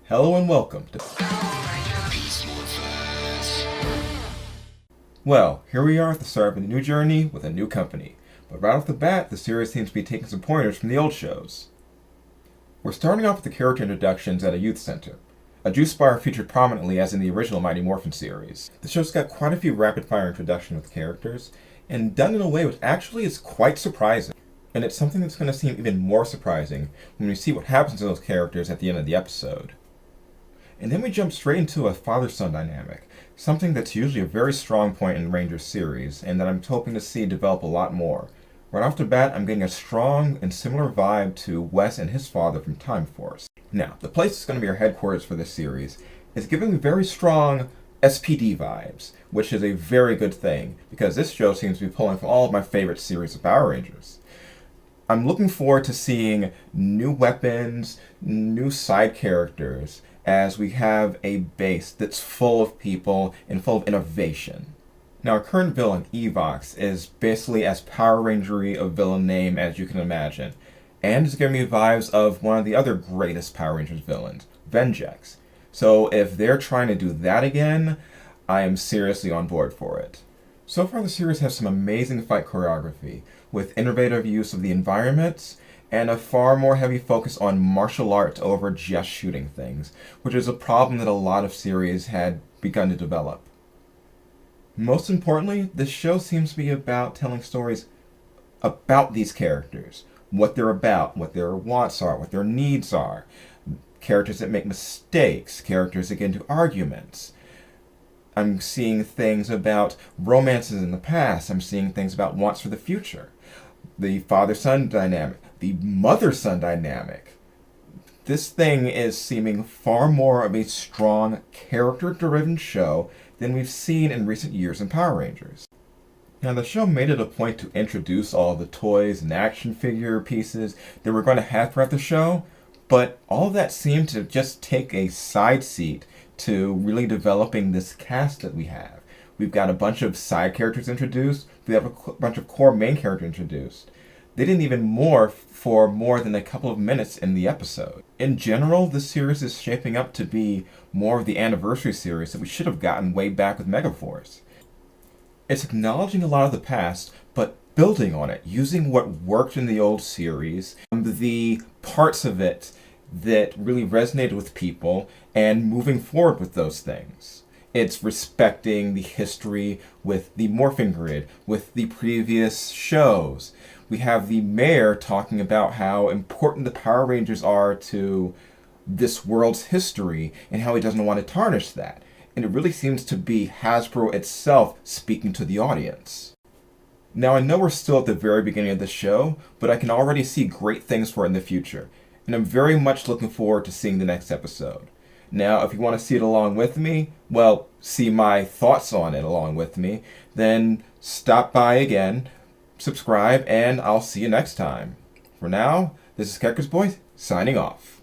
Hello and welcome to... Well, here we are at the start of a new journey with a new company. But right off the bat, the series seems to be taking some pointers from the old shows. We're starting off with the character introductions at a youth center. A juice bar featured prominently as in the original Mighty Morphin series. The show's got quite a few rapid-fire introductions with characters, and done in a way which actually is quite surprising. And it's something that's going to seem even more surprising when we see what happens to those characters at the end of the episode. And then we jump straight into a father-son dynamic, something that's usually a very strong point in Ranger's series, and that I'm hoping to see develop a lot more. Right off the bat, I'm getting a strong and similar vibe to Wes and his father from Time Force. Now, the place that's going to be our headquarters for this series is giving me very strong SPD vibes, which is a very good thing, because this show seems to be pulling from all of my favorite series of Power Rangers. I'm looking forward to seeing new weapons, new side characters, as we have a base that's full of people and full of innovation. Now, our current villain, Evox, is basically as Power Ranger-y a villain name as you can imagine, and it's giving me vibes of one of the other greatest Power Rangers villains, Vengex. So if they're trying to do that again, I am seriously on board for it. So far, the series has some amazing fight choreography, with innovative use of the environments, and a far more heavy focus on martial arts over just shooting things, which is a problem that a lot of series had begun to develop. Most importantly, this show seems to be about telling stories about these characters, what they're about, what their wants are, what their needs are, characters that make mistakes, characters that get into arguments. I'm seeing things about romances in the past, I'm seeing things about wants for the future, the father-son dynamic, the mother-son dynamic. This thing is seeming far more of a strong, character-driven show than we've seen in recent years in Power Rangers. Now, the show made it a point to introduce all the toys and action figure pieces that we're going to have throughout the show, but all of that seemed to just take a side seat to really developing this cast that we have. We've got a bunch of side characters introduced, we have a bunch of core main characters introduced. They didn't even morph for more than a couple of minutes in the episode. In general, the series is shaping up to be more of the anniversary series that we should have gotten way back with Megaforce. It's acknowledging a lot of the past, but building on it, using what worked in the old series, the parts of it that really resonated with people, and moving forward with those things. It's respecting the history with the morphing grid, with the previous shows. We have the mayor talking about how important the Power Rangers are to this world's history and how he doesn't want to tarnish that. And it really seems to be Hasbro itself speaking to the audience. Now, I know we're still at the very beginning of the show, but I can already see great things for it in the future. And I'm very much looking forward to seeing the next episode. Now, if you want to see it along with me, well, see my thoughts on it along with me, then stop by again, subscribe, and I'll see you next time. For now, this is Keckers Boy, signing off.